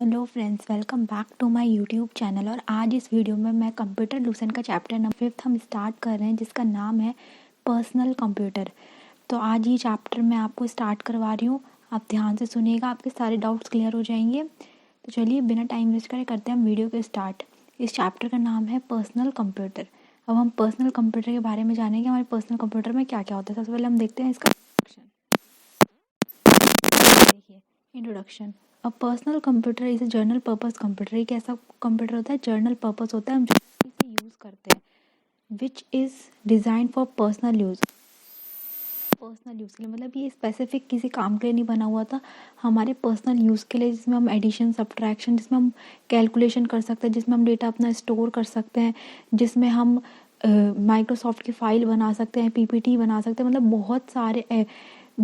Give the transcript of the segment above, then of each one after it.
Hello friends, welcome back to my YouTube channel. और आज इस वीडियो में मैं कंप्यूटर लूसन का चैप्टर नंबर 5 हम स्टार्ट कर रहे हैं, जिसका नाम है पर्सनल कंप्यूटर। तो आज ये चैप्टर मैं आपको स्टार्ट करवा रही हूँ। आप ध्यान से सुनिएगा, आपके सारे डाउट्स क्लियर हो जाएंगे। तो चलिए बिना टाइम वेस्ट करे करते हैं हम वीडियो को स्टार्ट। इस चैप्टर का नाम है पर्सनल कंप्यूटर। अब हम पर्सनल कंप्यूटर के बारे में जानेंगे, हमारे पर्सनल कंप्यूटर में क्या क्या होता है। सबसे पहले हम देखते हैं इसका देखिए introduction. A personal computer is a journal purpose computer. एक ऐसा कंप्यूटर होता है, जर्नल पर्पस होता है, हम जो इसे यूज़ करते हैं, which is design for personal use. Personal use के लिए मतलब ये स्पेसिफिक किसी काम के लिए नहीं बना हुआ था, हमारे पर्सनल यूज़ के लिए, जिसमें हम एडिशन सब्ट्रैक्शन, जिसमें हम कैलकुलेशन कर सकते हैं, जिसमें हम डेटा अपना स्टोर कर सकते हैं, जिसमें हम माइक्रोसॉफ्ट की फ़ाइल बना सकते हैं, पीपीटी बना सकते हैं। मतलब बहुत सारे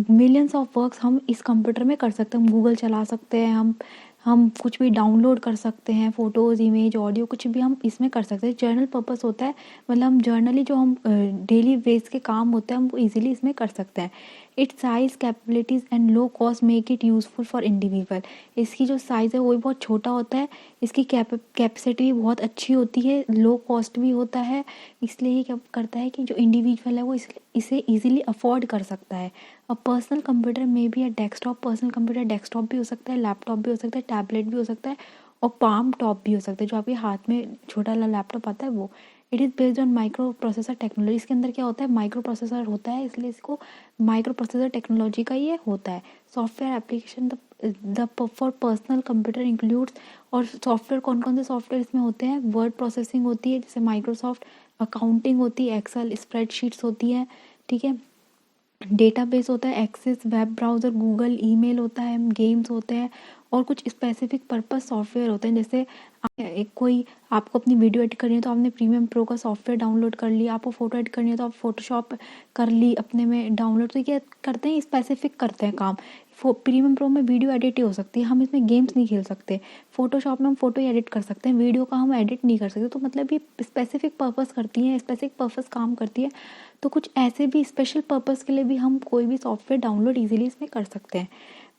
मिलियंस ऑफ वर्क्स हम इस कंप्यूटर में कर सकते हैं। हम गूगल चला सकते हैं, हम कुछ भी डाउनलोड कर सकते हैं, फ़ोटोज़, इमेज, ऑडियो, कुछ भी हम इसमें कर सकते हैं। जर्नल पर्पस होता है, मतलब हम जर्नली जो हम डेली बेस के काम होते हैं हम वो ईजिली इसमें कर सकते हैं। It's size, capabilities and low cost make it useful for individual. इसकी जो साइज़ है वो भी बहुत छोटा होता है, इसकी कैपेसिटी भी बहुत अच्छी होती है, लो कॉस्ट भी होता है। इसलिए ये क्या करता है कि जो इंडिविजुअल है वो इसे ईजिली अफोर्ड कर सकता है। और पर्सनल कंप्यूटर में भी डेस्कटॉप, पर्सनल कंप्यूटर डेस्कटॉप भी हो सकता है, लैपटॉप भी हो सकता है, टैबलेट भी हो सकता है, और पाम टॉप भी हो सकता है, जो आपके हाथ में छोटा वाला लैपटॉप आता है वो। It is based on micro processor technology. इसके अंदर क्या होता है, माइक्रो प्रोसेसर होता है, इसलिए इसको माइक्रो प्रोसेसर टेक्नोलॉजी का ये होता है। Software application the for personal computer includes. और सॉफ्टवेयर कौन कौन से सॉफ्टवेयर इसमें होते हैं, वर्ड प्रोसेसिंग होती है जैसे माइक्रोसॉफ्ट, अकाउंटिंग होती है, एक्सेल, स्प्रेडशीट्स होती है, ठीक है, डेटाबेस होता है, access, web browser, Google, email होता है, गेम्स होते हैं, और कुछ स्पेसिफिक पर्पस सॉफ्टवेयर होते हैं। जैसे एक कोई आपको अपनी वीडियो एडिट करनी है तो आपने प्रीमियम प्रो का सॉफ्टवेयर डाउनलोड कर लिया, आपको फ़ोटो एडिट करनी है तो आप फोटोशॉप कर ली अपने में डाउनलोड। तो क्या करते हैं, स्पेसिफिक करते हैं काम। प्रीमियम प्रो में वीडियो एडिट ही हो सकती है, हम इसमें गेम्स नहीं खेल सकते। फोटोशॉप में हम फोटो ही एडिट कर सकते हैं, वीडियो का हम एडिट नहीं कर सकते। तो मतलब ये स्पेसिफिक पर्पस करती हैं, स्पेसिफिक पर्पस काम करती है। तो कुछ ऐसे भी स्पेशल पर्पस के लिए भी हम कोई भी सॉफ्टवेयर डाउनलोड ईजिली इसमें कर सकते हैं।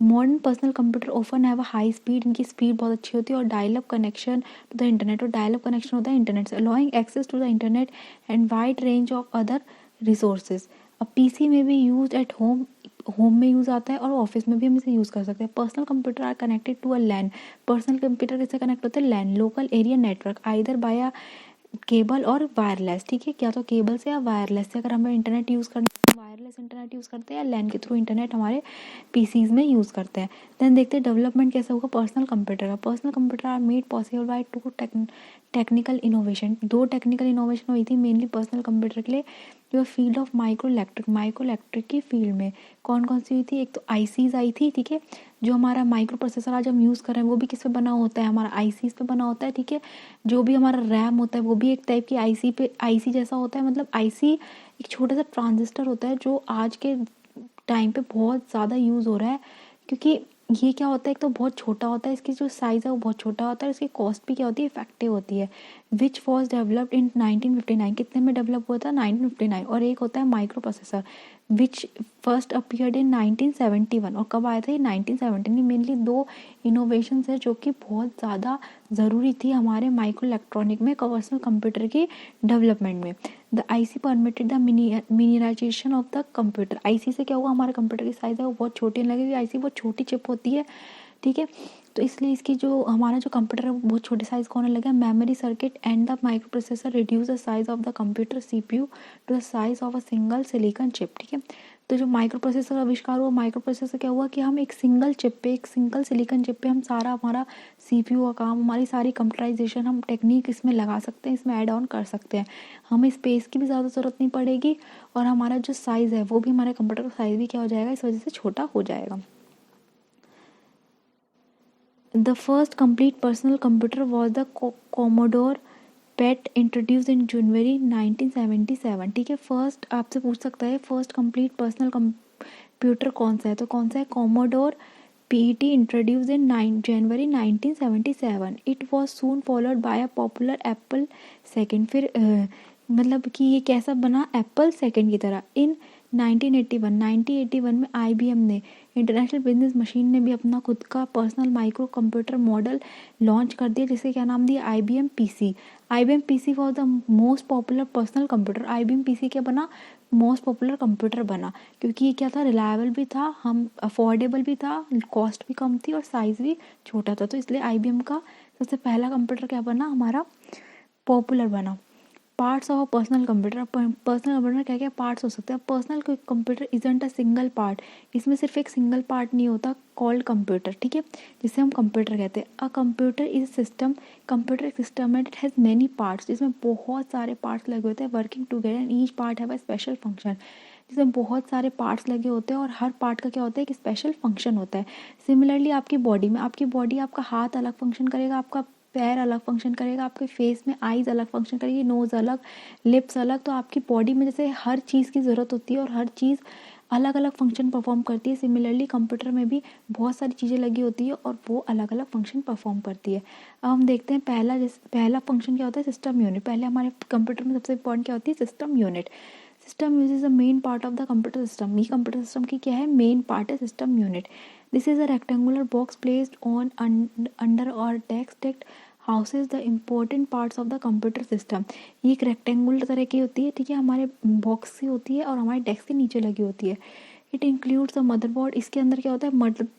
Modern personal computer open have a high speed, इनकी स्पीड बहुत अच्छी होती है, और dial up connection to the internet. और डायल अप कनेक्शन होता है इंटरनेट से, allowing access to the internet and wide range of other resources. अब पीसी में भी यूज एट होम, होम में यूज़ आता है, और ऑफिस में भी हम इसे यूज़ कर सकते हैं। Personal computer are connected to a LAN. Personal computer कैसे कनेक्ट होते हैं, LAN, local area network, either by cable और वायरलेस, ठीक है, क्या तो केबल से या वायरलेस से। अगर हमें इंटरनेट यूज़ करना है तो वायरलेस इंटरनेट यूज़ करते हैं, या लैन के थ्रू इंटरनेट हमारे पीसीज में यूज़ करते हैं। देन देखते हैं डेवलपमेंट कैसे होगा पर्सनल कंप्यूटर का। Personal computer are made possible by two technical innovation. दो टेक्निकल इनोवेशन हुई थी मेनली पर्सनल कंप्यूटर के लिए, जो फील्ड ऑफ माइक्रो इलेक्ट्रिक की फील्ड में। कौन कौन सी हुई थी, एक तो आईसीज आई थी, ठीक है, जो हमारा माइक्रो प्रोसेसर आज हम यूज़ कर रहे हैं वो भी किस पे बना होता है, हमारा आईसीज पे बना होता है, ठीक है। जो भी हमारा रैम होता है वो भी एक टाइप की आईसी जैसा होता है। मतलब आईसी एक छोटा सा ट्रांजिस्टर होता है, जो आज के टाइम पे बहुत ज़्यादा यूज़ हो रहा है, क्योंकि ये क्या होता है, एक तो बहुत छोटा होता है, इसकी जो साइज़ है वो बहुत छोटा होता है, इसकी कॉस्ट भी क्या होती है, इफेक्टिव होती है। Which was developed in 1959। कितने में डेवलप हुआ था, 1959। और एक होता है micro processor, which first appeared in 1971। और कब आया था ये, 1970। मेनली दो इनोवेशंस है जो कि बहुत ज़्यादा ज़रूरी थी हमारे माइक्रो इलेक्ट्रॉनिक में, पर्सनल कंप्यूटर की डेवलपमेंट में। The IC permitted the miniaturization of the computer. IC से क्या हुआ, हमारे कंप्यूटर की साइज़ है वो बहुत छोटी लगेगी, आईसी बहुत छोटी चिप होती है, ठीक है। तो इसलिए इसकी जो हमारा जो कंप्यूटर है वो बहुत छोटे साइज़ का होने लगा। Memory circuit and the micro processor reduce the size of the computer CPU to the size of a single silicon chip, ठीक है। तो जो माइक्रो प्रोसेसर का आविष्कार हुआ, माइक्रो प्रोसेसर क्या हुआ कि हम एक सिंगल चिप पे, एक सिंगल सिलिकॉन चिप पे हम सारा हमारा सीपीयू का काम, हमारी सारी कंप्यूटराइजेशन, हम टेक्निक इसमें लगा सकते हैं, इसमें ऐड ऑन कर सकते हैं। हमें स्पेस की भी ज़्यादा ज़रूरत नहीं पड़ेगी, और हमारा जो साइज़ है वो भी, हमारे कंप्यूटर का साइज़ भी क्या हो जाएगा, इस वजह से छोटा हो जाएगा। The first complete personal computer was the Commodore PET introduced in January 1977, ठीक है। फर्स्ट आपसे पूछ सकता है फर्स्ट कंप्लीट पर्सनल कंप्यूटर कौन सा है, तो कौन सा है, Commodore PET introduced in January 1977. It was soon followed by a popular Apple II. फिर मतलब कि ये कैसा बना, एप्पल सेकेंड की तरह। इन 1981 में IBM ने इंटरनेशनल बिजनेस मशीन ने भी अपना खुद का personal micro computer model launch कर दिया, जिसे क्या नाम दिया, IBM PC। IBM PC was the most popular personal computer. IBM PC क्या बना, मोस्ट पॉपुलर कंप्यूटर बना, क्योंकि ये क्या था, रिलायबल भी था, हम अफोर्डेबल भी था, कॉस्ट भी कम थी और साइज़ भी छोटा था, तो इसलिए IBM का सबसे पहला कंप्यूटर क्या बना, हमारा पॉपुलर बना। Parts of personal computer, personal computer क्या क्या पार्ट्स हो सकते हैं। Personal computer isn't a single part, इसमें सिर्फ एक सिंगल पार्ट नहीं होता, कॉल्ड कंप्यूटर, ठीक है, जिसे हम कंप्यूटर कहते हैं। A computer is system, computer एक सिस्टम है, इट हैज़ मैनी पार्ट्स, जिसमें बहुत सारे पार्ट्स लगे होते हैं working together and each part have a special function, जिसमें बहुत सारे पार्ट्स लगे होते हैं और हर पार्ट का क्या होता है, एक स्पेशल फंक्शन होता है। सिमिलरली आपकी बॉडी में, आपकी बॉडी, आपका हाथ अलग फंक्शन करेगा, आपका पैर अलग फंक्शन करेगा, आपके फेस में आईज अलग फंक्शन करेगी, नोज़ अलग, लिप्स अलग, तो आपकी बॉडी में जैसे हर चीज़ की ज़रूरत होती है और हर चीज़ अलग अलग फंक्शन परफॉर्म करती है, सिमिलरली कंप्यूटर में भी बहुत सारी चीज़ें लगी होती है और वो अलग अलग फंक्शन परफॉर्म करती है। अब हम देखते हैं पहला फंक्शन क्या होता है, सिस्टम यूनिट। पहले हमारे कंप्यूटर में सबसे इंपॉर्टेंट क्या होती है, system unit. System use is the main part of the computer system. ये कंप्यूटर सिस्टम की क्या है, मेन पार्ट है system unit. This is a rectangular box placed on under और desk houses the important parts of the computer system. ये एक rectangular तरह की होती है, ठीक है, हमारे बॉक्स की होती है और हमारे डेस्क के नीचे लगी होती है। इट इंक्लूड्स अ मदरबोर्ड, इसके अंदर क्या होता है,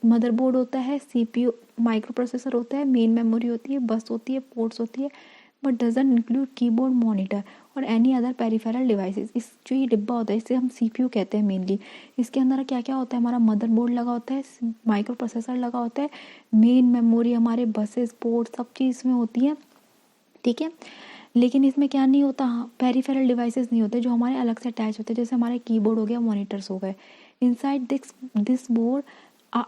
मदरबोर्ड होता है, CPU, माइक्रो प्रोसेसर होता है, मेन मेमोरी होती है, बस होती है, पोर्ट्स होती है, but doesn't include keyboard, monitor और एनी अदर पेरिफेरल डिवाइसेस। इस जो ये डिब्बा होता है इसे हम CPU कहते हैं मेनली। इसके अंदर क्या क्या होता है, हमारा मदरबोर्ड लगा होता है, माइक्रो प्रोसेसर लगा होता है, मेन मेमोरी, हमारे बसेस, पोर्ट, सब चीज़ इसमें होती है, ठीक है। लेकिन इसमें क्या नहीं होता, पेरिफेरल डिवाइसेस नहीं होते जो हमारे अलग से अटैच होते हैं, जैसे हमारे कीबोर्ड हो गया, मॉनिटर्स हो गए। Inside this board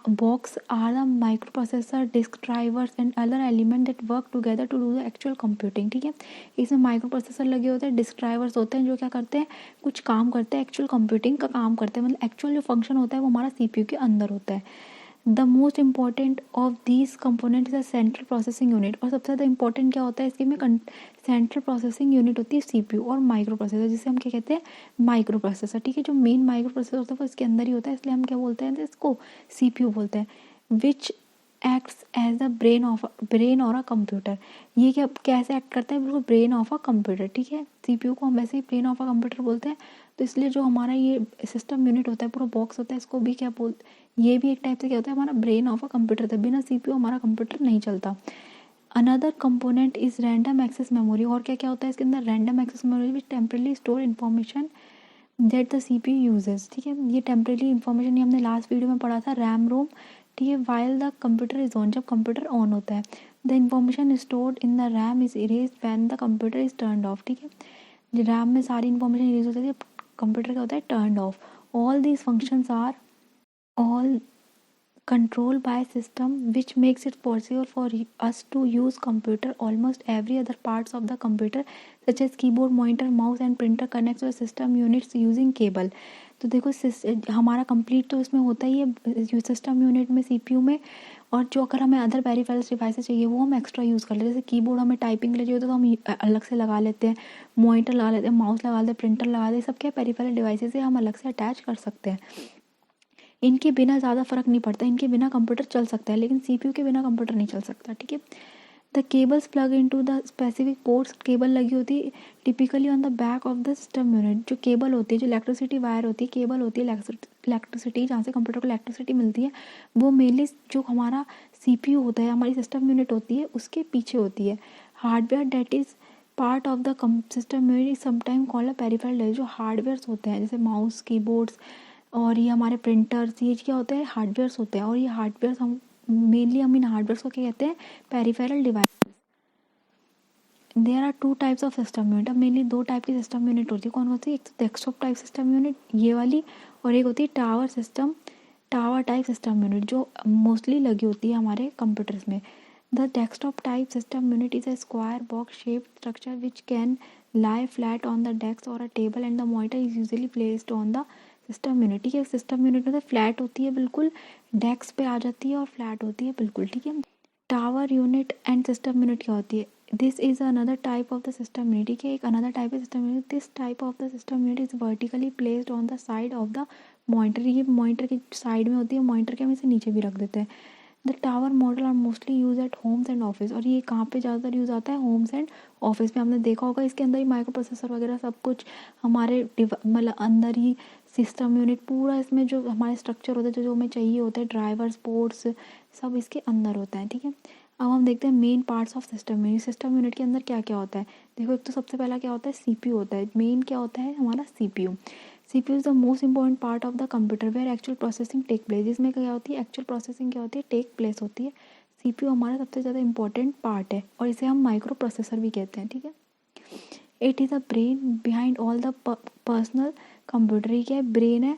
box are the microprocessor, disk drivers and other element that work together to do the actual computing, ठीक है। इसमें माइक्रो प्रोसेसर लगे होते हैं, डिस्क ड्राइवर्स होते हैं जो क्या करते हैं, कुछ काम करते हैं, एक्चुअल कंप्यूटिंग का काम करते हैं, मतलब एक्चुअल जो फंक्शन होता है वो हमारा CPU के अंदर होता है। The most important of these component is a central processing unit, और सबसे ज़्यादा इंपॉर्टेंट क्या होता है इसके में, सेंट्रल प्रोसेसिंग यूनिट होती है CPU और माइक्रो प्रोसेसर, जिसे हम क्या कहते हैं, माइक्रो प्रोसेसर, ठीक है। जो मेन माइक्रो प्रोसेसर होता है वो इसके अंदर ही होता है, इसलिए हम क्या बोलते हैं, इसको CPU बोलते हैं। Which acts as the brain और अ कंप्यूटर, ये क्या कैसे एक्ट करता है, बिल्कुल ब्रेन ऑफ अ कंप्यूटर, ठीक है। CPU को हम वैसे ही ब्रेन ऑफ अ कंप्यूटर बोलते हैं, तो इसलिए जो हमारा ये सिस्टम यूनिट होता है, पूरा बॉक्स होता है, इसको भी क्या बोलते, ये भी एक टाइप से क्या होता है, हमारा ब्रेन ऑफ अ कंप्यूटर था, बिना CPU हमारा कंप्यूटर नहीं चलता। Another component is random access memory, और क्या क्या होता है इसके अंदर, random access memory which temporarily store information that the CPU uses, ठीक है। ये टेम्परली इन्फॉर्मेशन, ये हमने लास्ट वीडियो में पढ़ा था, रैम रोम, ठीक है। While the computer is on, जब कंप्यूटर ऑन होता है, the information stored in the RAM is erased when the computer is turned of, ठीक है। रैम में सारी इन्फॉर्मेशन इरेज होती है, कंप्यूटर क्या होता है, turned off. All these functions are all controlled by system, which makes it possible for us to use computer. Almost every other parts of the computer such as keyboard, monitor, mouse and printer connects with system units using cable. तो देखो हमारा complete तो इसमें होता ही है system unit में, CPU में, और जो अगर हमें अदर पेरिफेरल्स डिवाइसेस चाहिए वो हम एक्स्ट्रा यूज़ कर लेते हैं। जैसे कीबोर्ड हमें टाइपिंग के लिए चाहिए होता है तो हम अलग से लगा लेते हैं, मॉनिटर लगा लेते हैं, माउस लगा लेते हैं, प्रिंटर लगा लेते हैं, सब क्या पेरिफेरल डिवाइसेस है, हम अलग से अटैच कर सकते हैं। इनके बिना ज़्यादा फ़र्क नहीं पड़ता, इनके बिना कंप्यूटर चल सकता है, लेकिन CPU के बिना कंप्यूटर नहीं चल सकता, ठीक है। The cables plug into the specific ports, cable लगी होती है typically on the back of the system unit. जो केबल होती है, जो इलेक्ट्रिसिटी वायर होती है, केबल होती है इलेक्ट्रिसिटी, जहाँ से कंप्यूटर को इलेक्ट्रिसिटी मिलती है, वो मेनली जो हमारा CPU होता है, हमारी सिस्टम यूनिट होती है, उसके पीछे होती है। Hardware that is part of the system unit sometime called a peripheral, जो हार्डवेयर्स होते हैं जैसे माउस, कीबोर्ड्स और ये हमारे प्रिंटर्स, ये क्या होते हैं, हार्डवेयर्स होते हैं, और ये हार्डवेयर्स हम मेनली हम इन हार्डवेयर्स को क्या कहते हैं, peripheral devices. There are 2 types of system unit, अब मेनली 2 टाइप की सिस्टम यूनिट होती है, कौन होती है, एक तो डेस्कटॉप टाइप सिस्टम यूनिट ये वाली, और एक होती है टावर टाइप सिस्टम यूनिट जो मोस्टली लगी होती है हमारे कंप्यूटर्स में। The desktop type system unit is a square box shaped structure which can lie flat on the desk or a table and the monitor is usually placed on the system unit, ठीक है। System unit में flat होती है, बिल्कुल desk पे आ जाती है और फ्लैट होती है बिल्कुल, ठीक है। Tower unit and system unit क्या होती है, this is another type of the system unit, ठीक है। एक another type of system unit, this type of the system unit is vertically placed on the side of the monitor की side में होती है, मॉनिटर के हम इसे नीचे भी रख देते हैं। The tower model are mostly use at homes and office, और ये कहाँ पे ज़्यादातर यूज़ आता है? होम्स एंड ऑफिस में। आपने देखा होगा इसके अंदर ही माइक्रो प्रोसेसर वगैरह सब कुछ हमारे मतलब अंदर ही सिस्टम यूनिट पूरा, इसमें जो हमारे स्ट्रक्चर होता है, जो जो हमें चाहिए होता है, ड्राइवर्स, पोर्ट्स, सब इसके अंदर होता है। ठीक है, अब हम देखते हैं main parts of system unit. System unit के अंदर क्या क्या होता है? देखो, एक तो सबसे पहला क्या होता है? सीपीयू होता है। मेन क्या होता है हमारा? CPU. CPU is the most important part of the computer where actual processing take place. इसमें क्या होती है? एक्चुअल प्रोसेसिंग क्या होती है? टेक प्लेस होती है। सीपीयू हमारा सबसे ज़्यादा इंपॉर्टेंट पार्ट है और इसे हम माइक्रो प्रोसेसर भी कहते हैं। ठीक है, it is a brain behind all the personal computer. ये क्या है?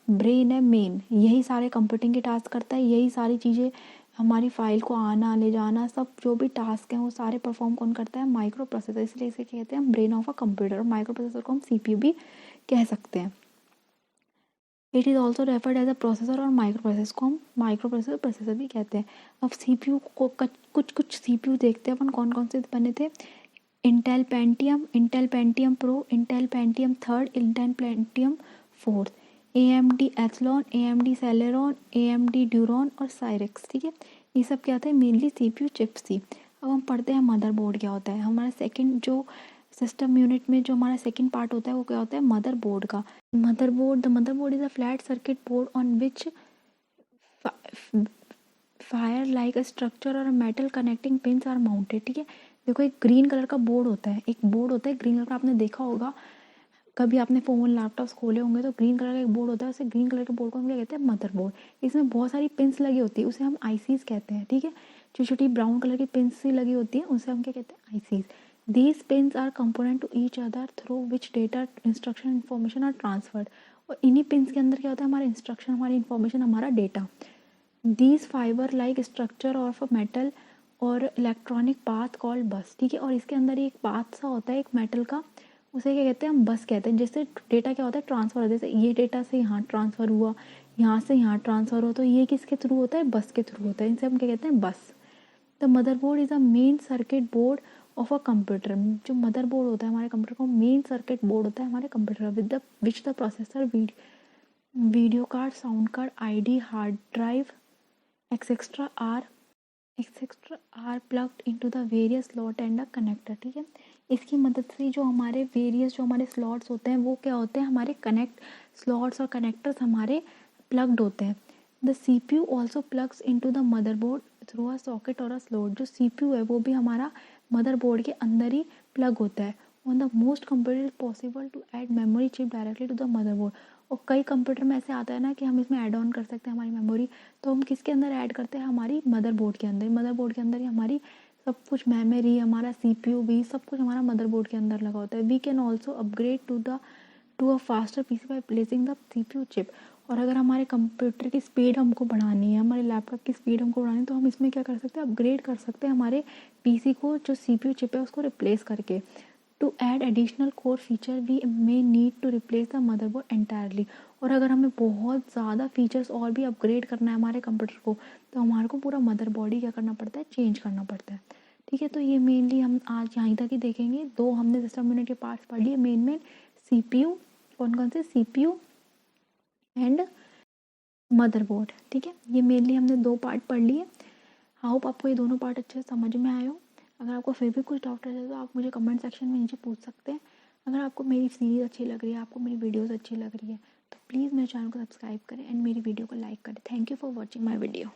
ब्रेन है मेन, यही सारे कंप्यूटिंग के टास्क करता है, यही सारी चीज़ें, हमारी फाइल को आना ले जाना, सब जो भी टास्क हैं वो सारे परफॉर्म कौन करता है? Micro processor. इसलिए इसे कहते हैं हम ब्रेन ऑफ अ कंप्यूटर, और माइक्रो प्रोसेसर को हम सीपीयू भी कह सकते हैं। It is also referred as a processor, और माइक्रो प्रोसेसर को हम माइक्रो प्रोसेसर भी कहते हैं। अब सीपीयू को कुछ सीपीयू देखते हैं अपन कौन कौन से बने थे। Intel Pentium pro, Intel Pentium third, Intel Pentium fourth, AMD Athlon, AMD Celeron, AMD ड्यूरॉन और साइरेक्स। ठीक है, ये सब क्या था? मेनली सीपीयू चिप्स थी। अब हम पढ़ते हैं मदरबोर्ड क्या होता है। हमारा सेकंड जो सिस्टम यूनिट में जो हमारा सेकंड पार्ट होता है वो क्या होता है? मदरबोर्ड का। The motherboard is a flat circuit board on which fire like a structure और metal connecting pins are mounted. ठीक है, देखो एक ग्रीन कलर का बोर्ड होता है, एक बोर्ड होता है ग्रीन कलर का, आपने देखा होगा कभी आपने फ़ोन लैपटॉप्स खोले होंगे तो ग्रीन कलर का एक बोर्ड होता है, उसे ग्रीन कलर के बोर्ड को हम क्या कहते हैं? मदरबोर्ड। इसमें बहुत सारी पिंस लगी होती है, उसे हम आईसीज कहते हैं। ठीक है, छोटी छोटी ब्राउन कलर की पिंस सी लगी होती है, उसे हम क्या कहते हैं? ICs. These pins are component to each other through which data, instruction, information are transferred. और इन्हीं पिंस के अंदर क्या होता है? हमारा इंस्ट्रक्शन, हमारी इन्फॉर्मेशन, हमारा data. These fibre like structure of a metal और इलेक्ट्रॉनिक पाथ कॉल्ड बस। ठीक है, और इसके अंदर एक पाथ सा होता है एक मेटल का, उसे क्या कहते हैं? हम बस कहते हैं। जैसे डेटा क्या होता है? ट्रांसफ़र होता है। जैसे ये डेटा से यहाँ ट्रांसफ़र हुआ, यहाँ से यहाँ ट्रांसफ़र हो, तो ये किसके थ्रू होता है? बस के थ्रू होता है। इनसे हम क्या कहते हैं? बस। The motherboard is a main circuit board of a computer. जो मदरबोर्ड होता है हमारे कंप्यूटर का, मेन सर्किट बोर्ड होता है हमारे computer, with the which the processor, video card, sound card, ID, hard drive, etcetera are plugged into the various slot and the connector. ठीक है, इसकी मदद से जो हमारे वेरियस जो हमारे स्लॉट्स होते हैं वो क्या होते हैं? हमारे कनेक्ट स्लॉट्स और कनेक्टर्स हमारे प्लग्ड होते हैं। The CPU also plugs into the motherboard through a socket और अ स्लॉट। जो सीपीयू है वो भी हमारा मदरबोर्ड के अंदर ही प्लग होता है। On the most computer possible to add memory chip directly to the motherboard. और कई कंप्यूटर में ऐसे आता है ना कि हम इसमें ऐड ऑन कर सकते हैं हमारी मेमोरी, तो हम किसके अंदर ऐड करते हैं? हमारी मदरबोर्ड के अंदर। मदरबोर्ड के अंदर ही हमारी सब कुछ, मेमोरी, हमारा सीपीयू भी, सब कुछ हमारा मदरबोर्ड के अंदर लगा होता है। We can also upgrade to a faster PC by placing the CPU chip. और अगर हमारे कंप्यूटर की स्पीड हमको बढ़ानी है, हमारे लैपटॉप की स्पीड हमको बढ़ानी है, तो हम इसमें क्या कर सकते हैं? अपग्रेड कर सकते हैं हमारे पीसी को, जो सीपीयू चिप है उसको रिप्लेस करके। To add additional core feature we may need to replace the motherboard entirely. और अगर हमें बहुत ज़्यादा फीचर्स और भी अपग्रेड करना है हमारे कंप्यूटर को, तो हमारे को पूरा मदरबोर्ड ही क्या करना पड़ता है? चेंज करना पड़ता है। ठीक है, तो ये मेनली हम आज यहाँ तक ही देखेंगे। दो हमने सिस्टम यूनिट के पार्ट्स पढ़ लिए, मेन सीपीयू, कौन कौन से? CPU and motherboard. ठीक है, ये मेनली हमने दो पार्ट पढ़ लिए। होप आपको ये दोनों पार्ट अच्छे से समझ में आए हो। अगर आपको फिर भी कुछ डाउट है तो आप मुझे कमेंट सेक्शन में नीचे पूछ सकते हैं। अगर आपको मेरी सीरीज़ अच्छी लग रही है, आपको मेरी वीडियोस अच्छी लग रही है, तो प्लीज़ मेरे चैनल को सब्सक्राइब करें एंड मेरी वीडियो को लाइक करें। Thank you for watching my video.